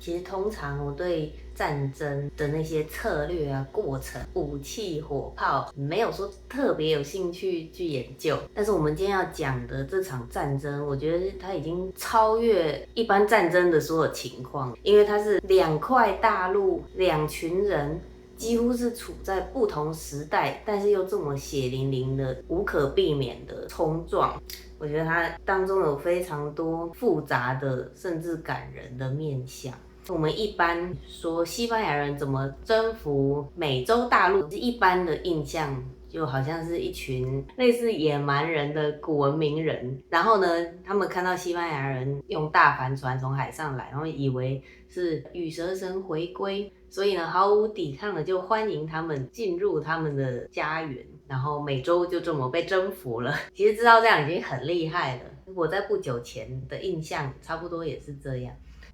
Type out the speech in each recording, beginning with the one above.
其实通常我对战争的那些策略啊、过程、武器、火炮，没有说特别有兴趣去研究。但是我们今天要讲的这场战争，我觉得它已经超越一般战争的所有情况，因为它是两块大陆、两群人。几乎是处在不同时代，但是又这么血淋淋的、无可避免的冲撞。我觉得它当中有非常多复杂的，甚至感人的面向。我们一般说西班牙人怎么征服美洲大陆，一般的印象就好像是一群类似野蛮人的古文明人，然后呢，他们看到西班牙人用大帆船从海上来，然后以为是羽蛇神回归，所以呢，毫无抵抗的就欢迎他们进入他们的家园，然后美洲就这么被征服了。其实知道这样已经很厉害了，我在不久前的印象差不多也是这样。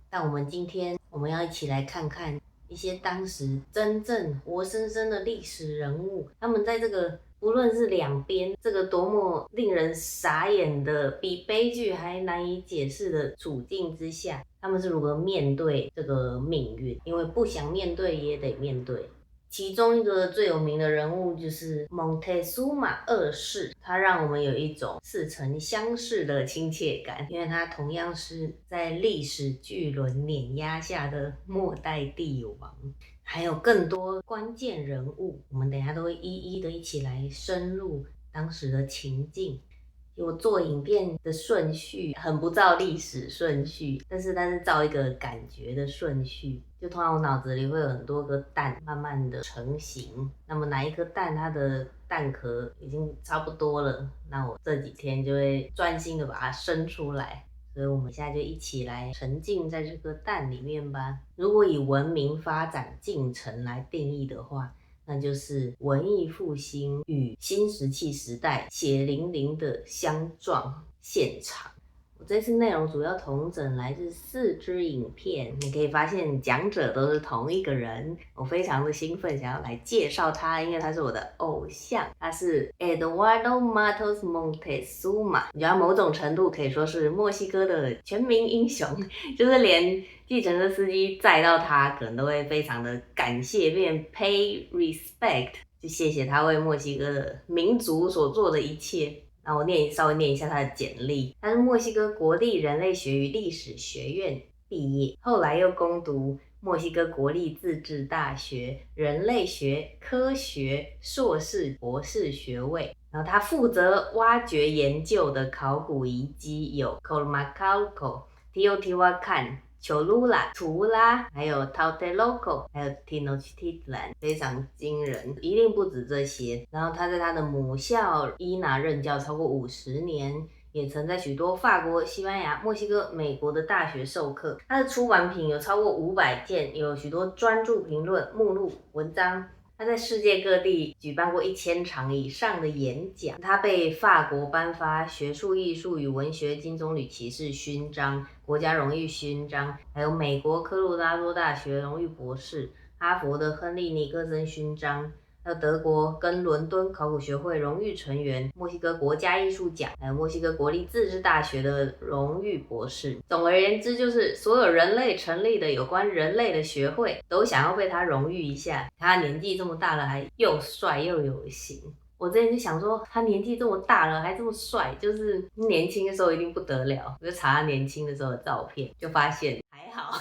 但今天我们要一起来看看一些当时真正活生生的历史人物，他们在这个不论是两边这个多么令人傻眼的、比悲剧还难以解释的处境之下，他们是如何面对这个命运，因为不想面对也得面对。其中一个最有名的人物就是蒙特苏玛二世，他让我们有一种似曾相识的亲切感，因为他同样是在历史巨轮碾压下的末代帝王。还有更多关键人物，我们等一下都会一一的一起来深入当时的情境。我做影片的顺序很不照历史顺序，但是它是照一个感觉的顺序。就通常我脑子里会有很多个蛋慢慢的成型，那么哪一颗蛋它的蛋壳已经差不多了，那我这几天就会专心的把它生出来。所以我们现在就一起来沉浸在这个蛋里面吧。如果以文明发展进程来定义的话，那就是文艺复兴与新石器时代血淋淋的相撞现场。我这次内容主要统整来自4支影片，你可以发现讲者都是同一个人，我非常的兴奋，想要来介绍他，因为他是我的偶像，他是 Eduardo Matos Moctezuma， 我觉得他某种程度可以说是墨西哥的全民英雄，就是连计程车司机载到他，可能都会非常的感谢，并 pay respect， 就谢谢他为墨西哥的民族所做的一切。那我稍微念一下他的简历，他是墨西哥国立人类学与历史学院毕业，后来又攻读墨西哥国立自治大学人类学科学硕士、博士学位。然后他负责挖掘研究的考古遗迹有 Colmacalco、Teotihuacan、丘卢拉、图拉，还有 Tlatelolco， 还有 Tenochtitlan， 非常惊人，一定不止这些。然后他在他的母校伊拿任教超过50年，也曾在许多法国、西班牙、墨西哥、美国的大学授课。他的出版品有超过500件，有许多专著评论、目录、文章。他在世界各地举办过1000场以上的演讲，他被法国颁发学术艺术与文学金棕榈骑士勋章、国家荣誉勋章，还有美国科罗拉多大学荣誉博士、哈佛的亨利尼克森勋章，还有德国跟伦敦考古学会荣誉成员、墨西哥国家艺术奖，还有墨西哥国立自治大学的荣誉博士。总而言之，就是所有人类成立的有关人类的学会都想要被他荣誉一下。他年纪这么大了，还又帅又有型。我之前就想说，他年纪这么大了还这么帅，就是年轻的时候一定不得了。我就查他年轻的时候的照片，就发现还好。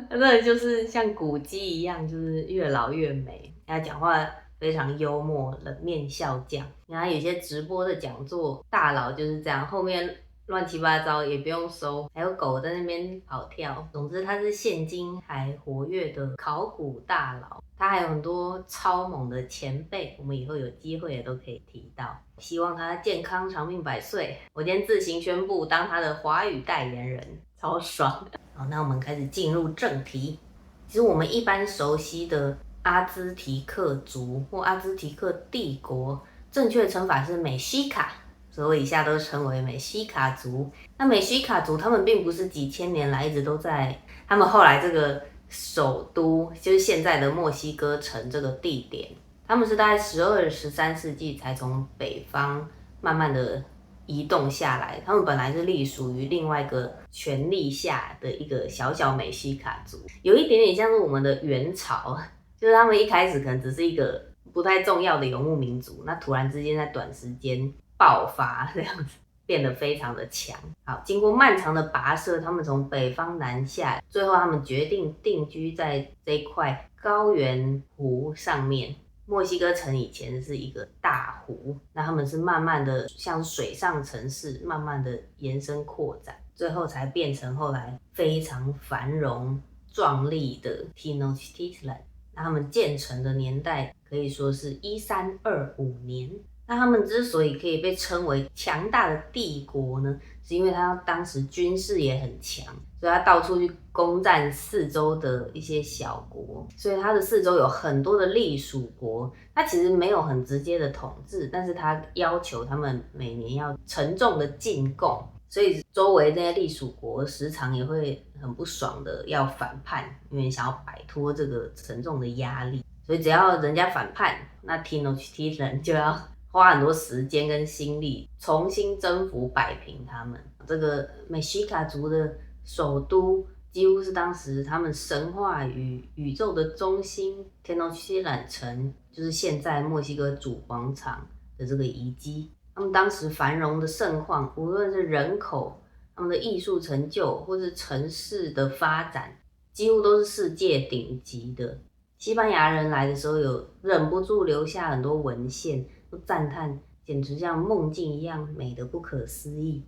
他真的就是像古迹一样，就是越老越美。他讲话非常幽默，冷面笑匠。然后有些直播的讲座，大佬就是这样，后面乱七八糟也不用收，还有狗在那边跑跳。总之，他是现今还活跃的考古大佬。他还有很多超猛的前辈，我们以后有机会也都可以提到。希望他健康长命百岁。我今天自行宣布当他的华语代言人，超爽。好，那我们开始进入正题。其实我们一般熟悉的阿兹提克族或阿兹提克帝国，正确的称法是美西卡，所以我以下都称为美西卡族。那美西卡族他们并不是几千年来一直都在，他们后来这个首都就是现在的墨西哥城这个地点，他们是大概12、13世纪才从北方慢慢的移动下来，他们本来是隶属于另外一个权力下的一个小小美西卡族，有一点点像是我们的元朝，就是他们一开始可能只是一个不太重要的游牧民族，那突然之间在短时间爆发这样子，变得非常的强。好，经过漫长的跋涉，他们从北方南下，最后他们决定定居在这一块高原湖上面。墨西哥城以前是一个大湖，那他们是慢慢的像水上城市，慢慢的延伸扩展，最后才变成后来非常繁荣壮丽的 Tenochtitlan。那他们建成的年代可以说是1325年。那他们之所以可以被称为强大的帝国呢，是因为他当时军事也很强，所以他到处去攻占四周的一些小国，所以他的四周有很多的隶属国。他其实没有很直接的统治，但是他要求他们每年要沉重的进贡，所以周围那些隶属国时常也会很不爽的要反叛，因为想要摆脱这个沉重的压力。所以只要人家反叛，那 Tenochtitlan 就要花很多时间跟心力重新征服摆平他们。这个美西卡族的首都几乎是当时他们神话与宇宙的中心 Tenochtitlan 城，就是现在墨西哥主广场的这个遗迹。他们当时繁荣的盛况，无论是人口、他们的艺术成就，或是城市的发展，几乎都是世界顶级的。西班牙人来的时候，有忍不住留下很多文献，都赞叹简直像梦境一样美得不可思议。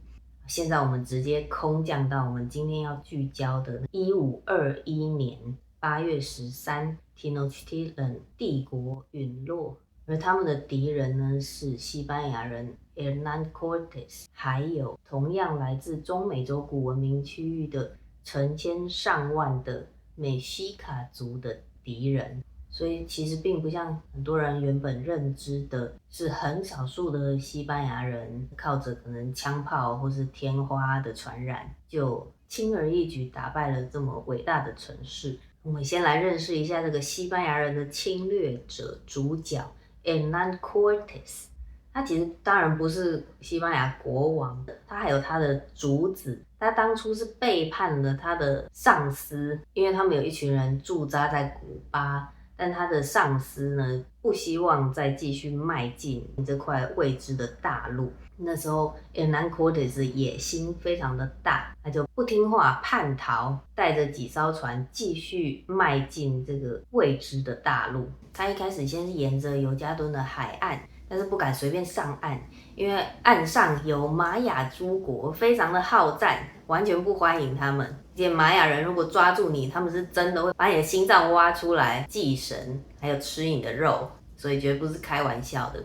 现在我们直接空降到我们今天要聚焦的1521年8月13 Tenochtitlan 帝国陨落，而他们的敌人呢是西班牙人 Hernán Cortés， 还有同样来自中美洲古文明区域的成千上万的美西卡族的敌人。所以其实并不像很多人原本认知的，是很少数的西班牙人靠着可能枪炮或是天花的传染，就轻而易举打败了这么伟大的城市。我们先来认识一下这个西班牙人的侵略者主角 Hernán Cortés。他其实当然不是西班牙国王，他还有他的主子。他当初是背叛了他的上司，因为他们有一群人驻扎在古巴，但他的上司呢，不希望再继续迈进这块未知的大陆。那时候 Hernán Cortés 的野心非常的大，他就不听话叛逃，带着几艘船继续迈进这个未知的大陆。他一开始先是沿着尤加敦的海岸，但是不敢随便上岸，因为岸上有玛雅诸国，非常的好战，完全不欢迎他们。而且玛雅人如果抓住你，他们是真的会把你的心脏挖出来祭神，还有吃你的肉，所以绝不是开玩笑的。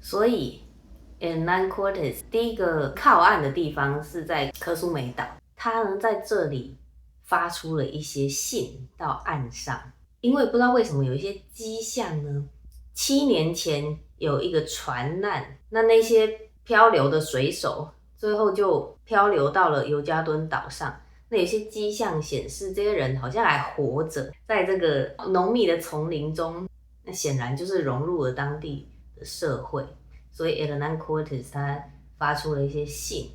所以 Hernán Cortés 第一个靠岸的地方是在科苏梅岛，他呢在这里发出了一些信到岸上，因为不知道为什么有一些迹象呢，7年前有一个船难，那些漂流的水手最后就漂流到了尤加敦岛上。那有些迹象显示这些人好像还活着，在这个浓密的丛林中，那显然就是融入了当地的社会。所以 Hernán Cortés 他发出了一些信，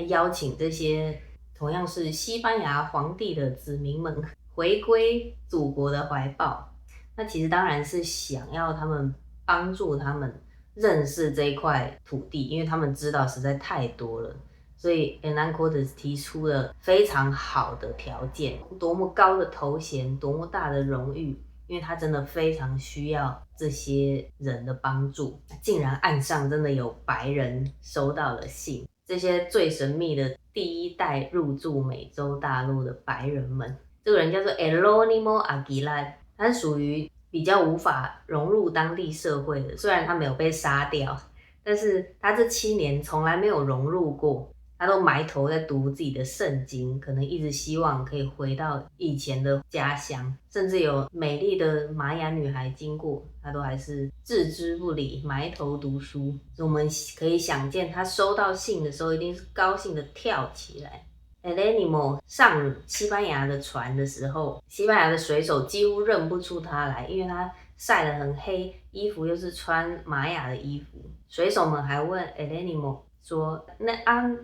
邀请这些同样是西班牙皇帝的子民们回归祖国的怀抱。那其实当然是想要他们帮助他们认识这一块土地，因为他们知道实在太多了。所以 Hernán Cortés 提出了非常好的条件，多么高的头衔，多么大的荣誉，因为他真的非常需要这些人的帮助。竟然岸上真的有白人收到了信，这些最神秘的第一代入驻美洲大陆的白人们。这个人叫做 Jerónimo Aguilar， 他是属于比较无法融入当地社会的，虽然他没有被杀掉，但是他这7年从来没有融入过，他都埋头在读自己的圣经，可能一直希望可以回到以前的家乡，甚至有美丽的玛雅女孩经过，他都还是置之不理，埋头读书。所以我们可以想见，他收到信的时候一定是高兴的跳起来。Jerónimo 上西班牙的船的时候，西班牙的水手几乎认不出他来，因为他晒得很黑，衣服又是穿玛雅的衣服。水手们还问 Jerónimo 说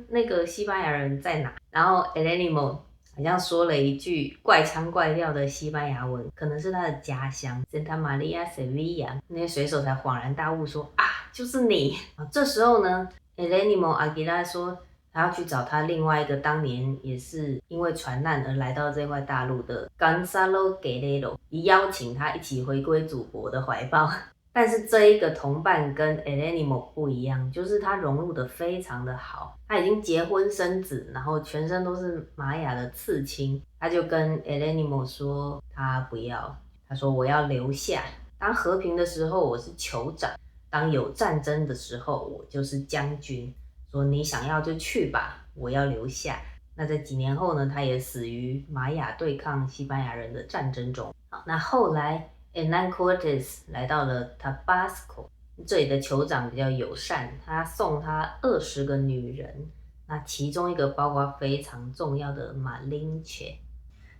那个西班牙人在哪？然后 Elenimo 好像说了一句怪腔怪调的西班牙文，可能是他的家乡 Santa Maria Sevilla。那些水手才恍然大悟说啊，就是你。这时候呢 Elenimo Aguilar 说他要去找他另外一个当年也是因为船难而来到这块大陆的 Gonzalo Guerrero， 邀请他一起回归祖国的怀抱。但是这一个同伴跟 Elenimo 不一样，就是他融入的非常的好，他已经结婚生子，然后全身都是玛雅的刺青，他就跟 Elenimo 说他不要，他说我要留下，当和平的时候我是酋长，当有战争的时候我就是将军，说你想要就去吧，我要留下。那在几年后呢，他也死于玛雅对抗西班牙人的战争中。好，那后来Hernán Cortés 来到了 Tabasco， 这里的酋长比较友善，他送他20个女人，那其中一个包括非常重要的马林切，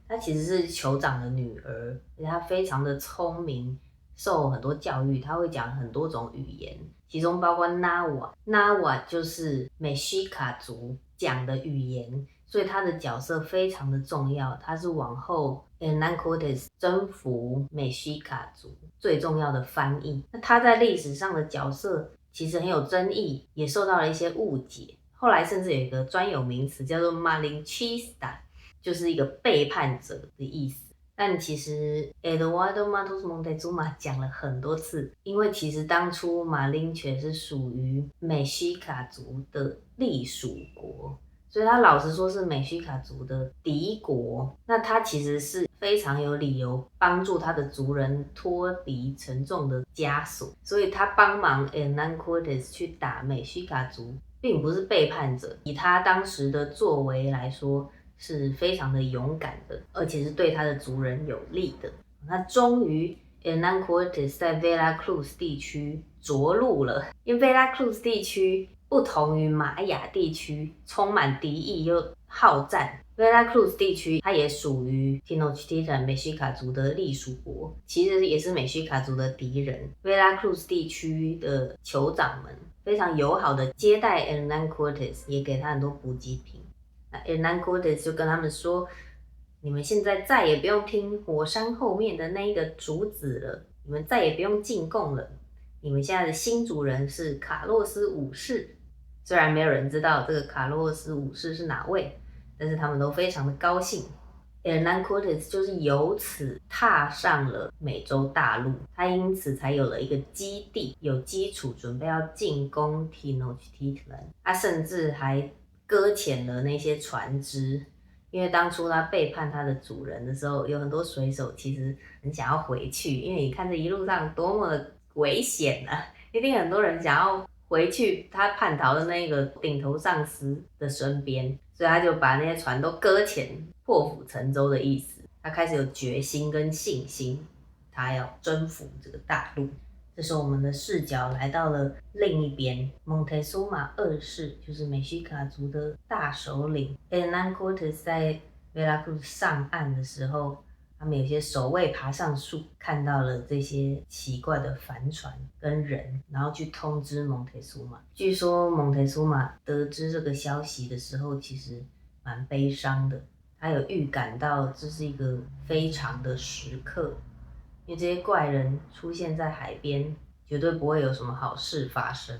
她其实是酋长的女儿，而且她非常的聪明，受很多教育，她会讲很多种语言，其中包括 Nahua 就是美西卡族讲的语言，所以她的角色非常的重要，她是往后Hernán Cortés 征服美西卡族最重要的翻译。那他在历史上的角色其实很有争议，也受到了一些误解。后来甚至有一个专有名词叫做 Malinchista， 就是一个背叛者的意思。但其实 Eduardo Matos Moctezuma 讲了很多次，因为其实当初马林却是属于美西卡族的隶属国。所以他老实说是美西卡族的敌国，那他其实是非常有理由帮助他的族人脱离沉重的枷锁，所以他帮忙 Hernán Cortés 去打美西卡族，并不是背叛者，以他当时的作为来说是非常的勇敢的，而且是对他的族人有利的。那终于 Hernán Cortés 在 Veracruz 地区着陆了，因为 Veracruz 地区不同于玛雅地区，充满敌意又好战。Veracruz 地区它也属于 Tenochtitlan 美西卡族的隶属国，其实也是美西卡族的敌人。Veracruz 地区的酋长们非常友好的接待 Hernán Cortés， 也给他很多补给品。那 Hernán Cortés 就跟他们说，你们现在再也不用听火山后面的那一个主子了，你们再也不用进贡了，你们现在的新主人是卡洛斯五世。虽然没有人知道这个卡洛斯五世是哪位，但是他们都非常的高兴。Hernán Cortés 就是由此踏上了美洲大陆，他因此才有了一个基地，有基础准备要进攻 Tenochtitlan。他甚至还搁浅了那些船只，因为当初他背叛他的主人的时候，有很多水手其实很想要回去，因为你看这一路上多么的危险啊，一定很多人想要回去他叛逃的那个顶头上司的身边，所以他就把那些船都搁浅，破釜沉舟的意思。他开始有决心跟信心，他要征服这个大陆。这时候我们的视角来到了另一边，蒙特苏玛二世就是美西卡族的大首领 Hernán Cortés 在 Veracruz 上岸的时候，他们有些守卫爬上树，看到了这些奇怪的帆船跟人，然后去通知蒙特苏玛。据说蒙特苏玛得知这个消息的时候，其实蛮悲伤的，他有预感到这是一个非常的时刻，因为这些怪人出现在海边，绝对不会有什么好事发生。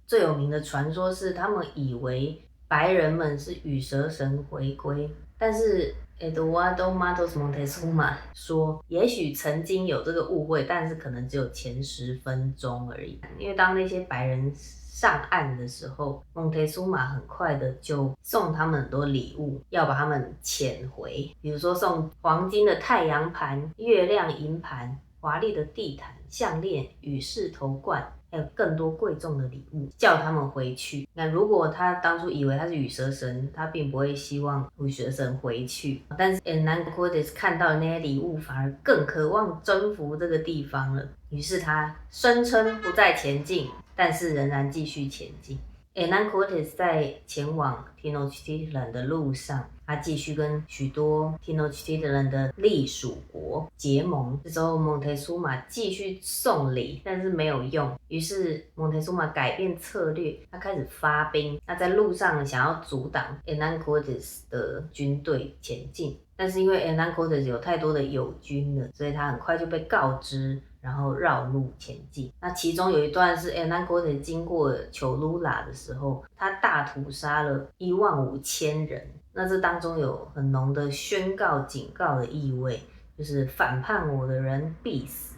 最有名的传说是，他们以为白人们是羽蛇神回归，但是Eduardo Matos Moctezuma 说，也许曾经有这个误会，但是可能只有前10分钟而已。因为当那些白人上岸的时候，蒙特苏玛很快的就送他们很多礼物，要把他们遣回，比如说送黄金的太阳盘、月亮银盘、华丽的地毯、项链、羽饰头冠，还有更多贵重的礼物，叫他们回去。那如果他当初以为他是羽蛇神，他并不会希望羽蛇神回去。但是 Hernán Cortés 看到的那些礼物，反而更渴望征服这个地方了。于是他声称不再前进，但是仍然继续前进。Hernán Cortés 在前往 Tenochtitlan 的路上，他继续跟许多 Tenochtitlan 的隶属国结盟。这时候蒙忒苏玛继续送礼，但是没有用，于是蒙忒苏玛改变策略，他开始发兵。那在路上想要阻挡 Hernán Cortés 的军队前进，但是因为 Hernán Cortés 有太多的友军了，所以他很快就被告知，然后绕路前进。那其中有一段是 Hernán Cortés 经过Cholula 的时候，他大屠杀了15000人。那这当中有很浓的宣告、警告的意味，就是反叛我的人必死。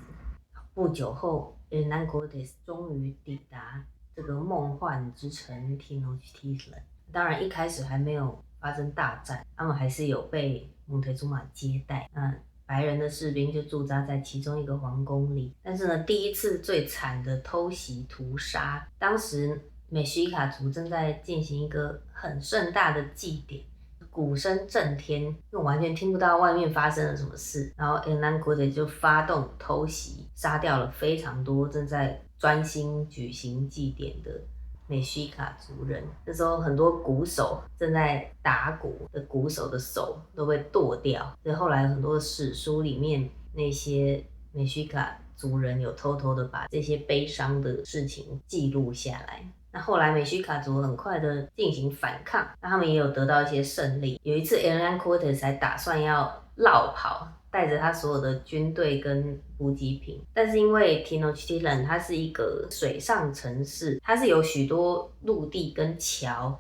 不久后 Hernán Cortés 终于抵达这个梦幻之城 Tenochtitlan。当然一开始还没有发生大战，他们还是有被蒙忒苏玛接待。白人的士兵就驻扎在其中一个皇宫里。但是呢，第一次最惨的偷袭屠杀，当时美西卡族正在进行一个很盛大的祭典，鼓声震天，因为完全听不到外面发生了什么事。然后 Hernán Cortés 就发动偷袭，杀掉了非常多正在专心举行祭典的美西卡族人。那时候很多鼓手正在打鼓的鼓手的手都被剁掉，所以后来很多史书里面那些美西卡族人有偷偷的把这些悲伤的事情记录下来。那后来美西卡族很快的进行反抗，那他们也有得到一些胜利。有一次 Hernán Cortés 还打算要绕跑，带着他所有的军队跟补给品，但是因为 Tenochtitlan 它是一个水上城市，它是有许多陆地跟桥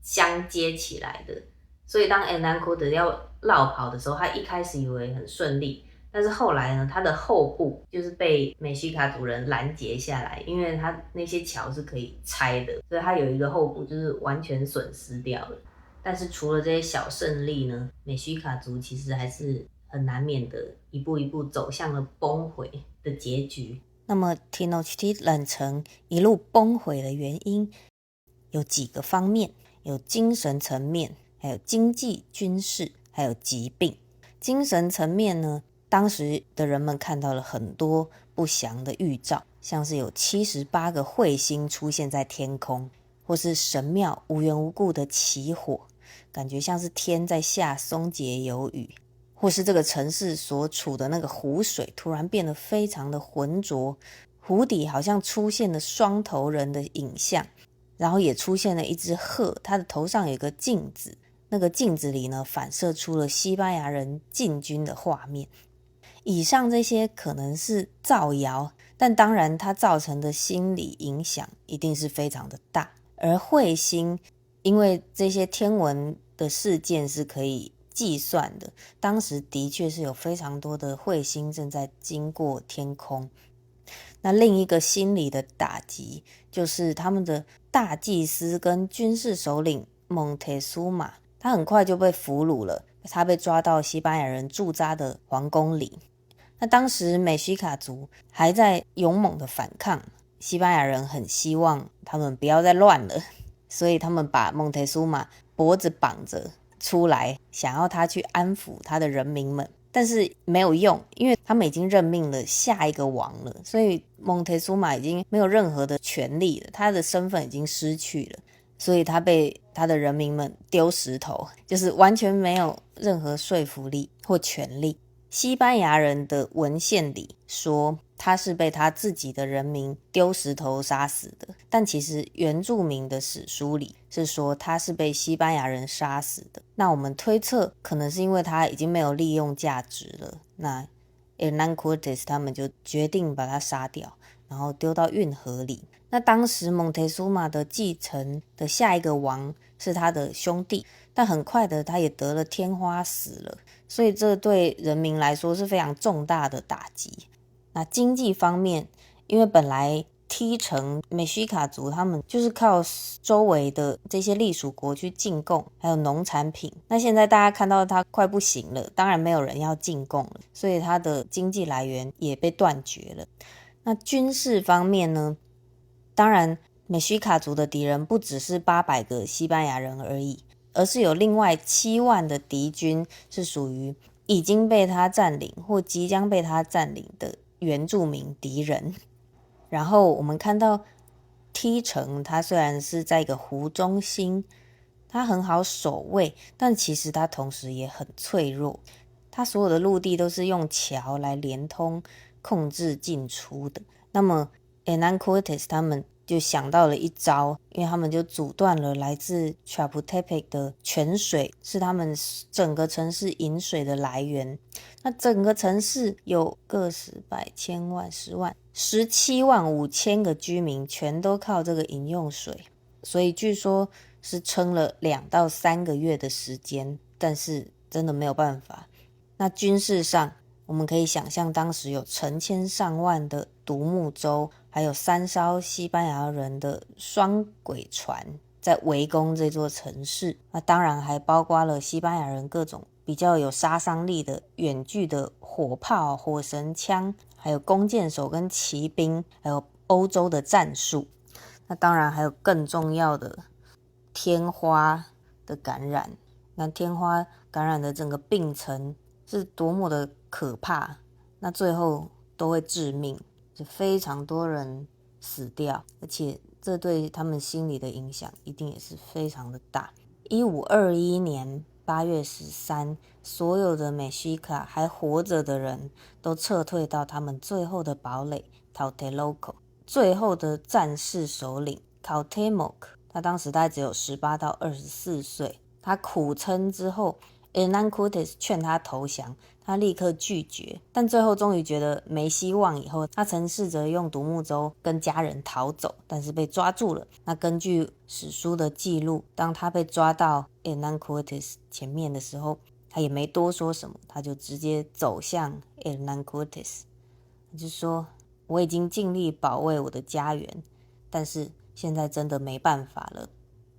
相接起来的，所以当 Hernán Cortés 要绕跑的时候，他一开始以为很顺利，但是后来呢，他的后部就是被美西卡族人拦截下来，因为他那些桥是可以拆的，所以他有一个后部就是完全损失掉了。但是除了这些小胜利呢，美西卡族其实还是很难免的一步一步走向了崩毁的结局。那么 Tenochtitlan 城一路崩毁的原因有几个方面，有精神层面，还有经济、军事，还有疾病。精神层面呢，当时的人们看到了很多不祥的预兆，像是有78个彗星出现在天空，或是神庙无缘无故的起火，感觉像是天在下松节有雨，或是这个城市所处的那个湖水突然变得非常的浑浊，湖底好像出现了双头人的影像，然后也出现了一只鹤，它的头上有个镜子，那个镜子里呢反射出了西班牙人进军的画面。以上这些可能是造谣，但当然它造成的心理影响一定是非常的大。而彗星，因为这些天文的事件是可以计算的，当时的确是有非常多的彗星正在经过天空。那另一个心理的打击就是他们的大祭司跟军事首领蒙忒苏玛，他很快就被俘虏了，他被抓到西班牙人驻扎的皇宫里。那当时美西卡族还在勇猛的反抗，西班牙人很希望他们不要再乱了，所以他们把蒙忒苏玛脖子绑着出来，想要他去安抚他的人民们，但是没有用，因为他们已经任命了下一个王了，所以蒙忒苏玛已经没有任何的权利了，他的身份已经失去了，所以他被他的人民们丢石头，就是完全没有任何说服力或权利。西班牙人的文献里说他是被他自己的人民丢石头杀死的，但其实原住民的史书里是说他是被西班牙人杀死的。那我们推测可能是因为他已经没有利用价值了，那 Hernán Cortés 他们就决定把他杀掉，然后丢到运河里。那当时蒙忒苏玛的继承的下一个王是他的兄弟，但很快的他也得了天花死了，所以这对人民来说是非常重大的打击。那经济方面，因为本来梯城美西卡族他们就是靠周围的这些隶属国去进贡，还有农产品，那现在大家看到它快不行了，当然没有人要进贡了，所以它的经济来源也被断绝了。那军事方面呢，当然美西卡族的敌人不只是800个西班牙人而已，而是有另外7万的敌军是属于已经被他占领或即将被他占领的原住民敌人。然后我们看到梯城它虽然是在一个湖中心，它很好守卫，但其实它同时也很脆弱。它所有的陆地都是用桥来连通控制进出的。那么 Hernán Cortés 他们就想到了一招，因为他们就阻断了来自 Chapultepec 的泉水，是他们整个城市饮水的来源。那整个城市有个十百千万十万17万5千个居民，全都靠这个饮用水，所以据说是撑了2到3个月的时间，但是真的没有办法。那军事上，我们可以想象当时有成千上万的独木舟，还有3艘西班牙人的双轨船在围攻这座城市。那当然还包括了西班牙人各种比较有杀伤力的远距的火炮、火绳枪，还有弓箭手跟骑兵，还有欧洲的战术。那当然还有更重要的天花的感染。那天花感染的整个病程是多么的可怕，那最后都会致命，就非常多人死掉，而且这对他们心理的影响一定也是非常的大。1521年8月13，所有的美西卡还活着的人都撤退到他们最后的堡垒 Tlatelolco。最后的战士首领 Cuauhtémoc， 他当时大概只有18到24岁，他苦撑之后Hernán Cortés 劝他投降，他立刻拒绝，但最后终于觉得没希望以后，他曾试着用独木舟跟家人逃走，但是被抓住了。那根据史书的记录，当他被抓到 Hernán Cortés 前面的时候，他也没多说什么，他就直接走向 Hernán Cortés， 他就说我已经尽力保卫我的家园，但是现在真的没办法了。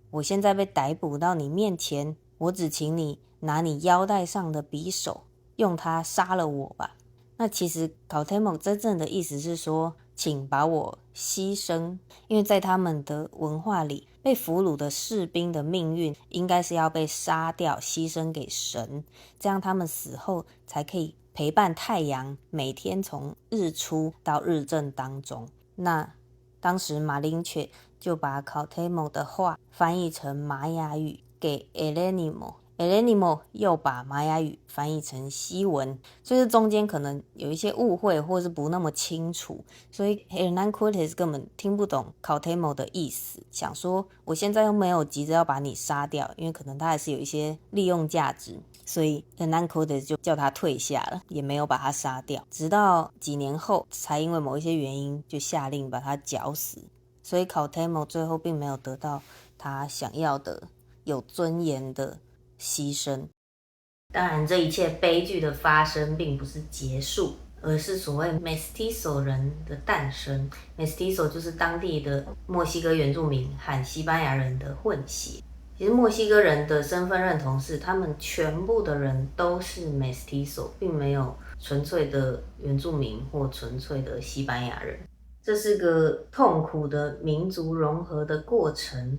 我现在被逮捕到你面前，我只请你拿你腰带上的匕首，用它杀了我吧。那其实 Cuauhtémoc 真正的意思是说，请把我牺牲，因为在他们的文化里，被俘虏的士兵的命运应该是要被杀掉，牺牲给神，这样他们死后才可以陪伴太阳，每天从日出到日正当中。那当时马林却就把 Cuauhtémoc 的话翻译成玛雅语给 Elenimo， 又把玛雅语翻译成西文，所以这中间可能有一些误会或是不那么清楚，所以 Hernán Cortés 根本听不懂 Cuauhtémoc 的意思，想说我现在又没有急着要把你杀掉，因为可能他还是有一些利用价值，所以 Hernán Cortés 就叫他退下了，也没有把他杀掉，直到几年后才因为某一些原因就下令把他绞死，所以 Cuauhtémoc 最后并没有得到他想要的有尊严的牺牲。当然，这一切悲剧的发生并不是结束，而是所谓 Mestizo 人的诞生。Mestizo 就是当地的墨西哥原住民和西班牙人的混血。其实墨西哥人的身份认同是他们全部的人都是 Mestizo， 并没有纯粹的原住民或纯粹的西班牙人。这是个痛苦的民族融合的过程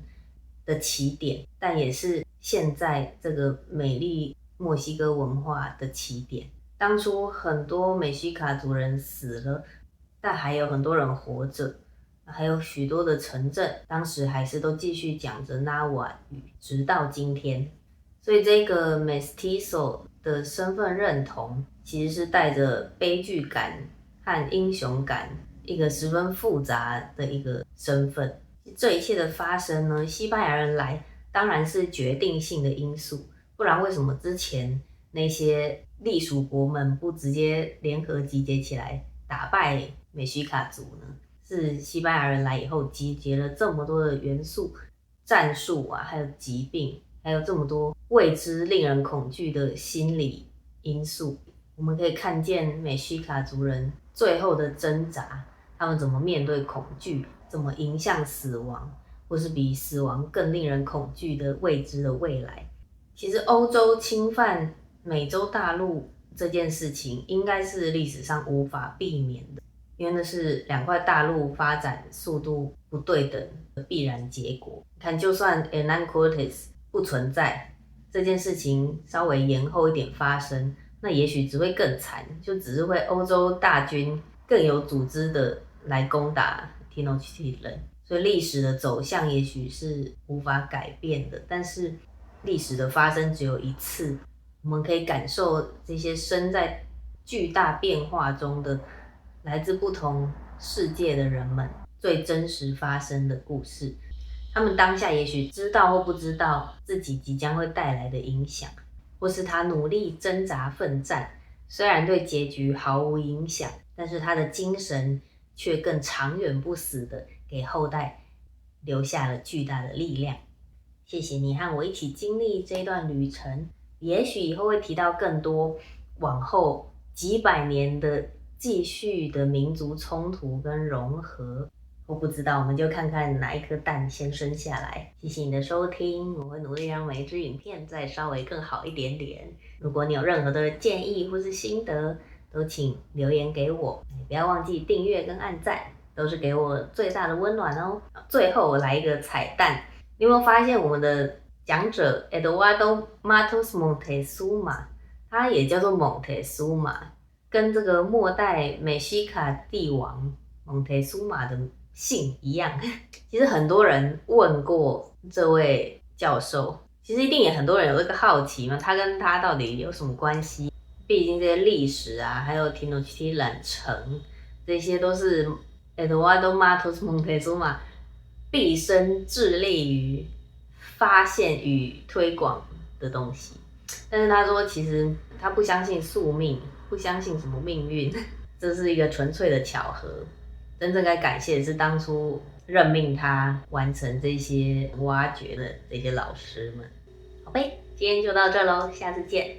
的起点，但也是现在这个美丽墨西哥文化的起点。当初很多美西卡族人死了，但还有很多人活着，还有许多的城镇当时还是都继续讲着纳瓦语，直到今天。所以这个 Mestizo 的身份认同其实是带着悲剧感和英雄感，一个十分复杂的一个身份。这一切的发生呢，西班牙人来当然是决定性的因素，不然为什么之前那些隶属国们不直接联合集结起来打败美西卡族呢？是西班牙人来以后集结了这么多的元素、战术啊，还有疾病，还有这么多未知、令人恐惧的心理因素。我们可以看见美西卡族人最后的挣扎，他们怎么面对恐惧，怎么迎向死亡，或是比死亡更令人恐惧的未知的未来。其实欧洲侵犯美洲大陆这件事情应该是历史上无法避免的，因为那是两块大陆发展速度不对等的必然结果。看，就算 Hernán Cortés 不存在，这件事情稍微延后一点发生，那也许只会更惨，就只是会欧洲大军更有组织的来攻打 Tenochtitlan。所以历史的走向也许是无法改变的，但是历史的发生只有一次，我们可以感受这些身在巨大变化中的来自不同世界的人们最真实发生的故事。他们当下也许知道或不知道自己即将会带来的影响，或是他努力挣扎奋战，虽然对结局毫无影响，但是他的精神却更长远不死的给后代留下了巨大的力量。谢谢你和我一起经历这段旅程，也许以后会提到更多往后几百年的继续的民族冲突跟融合，我不知道，我们就看看哪一颗蛋先生下来。谢谢你的收听，我会努力让每一支影片再稍微更好一点点。如果你有任何的建议或是心得，都请留言给我，不要忘记订阅跟按赞，都是给我最大的温暖哦。最后我来一个彩蛋，你有没有发现我们的讲者 Eduardo Matos Moctezuma， 他也叫做蒙特苏马，跟这个末代美西卡帝王蒙特苏马的姓一样。其实很多人问过这位教授，其实一定也很多人有这个好奇嘛，他跟他到底有什么关系？毕竟这些历史啊，还有提诺奇提染城，这些都是 Eduardo Matos Moctezuma 毕生致力于发现与推广的东西。但是他说，其实他不相信宿命，不相信什么命运，这是一个纯粹的巧合。真正该感谢的是当初任命他完成这些挖掘的这些老师们。好呗，今天就到这咯，下次见。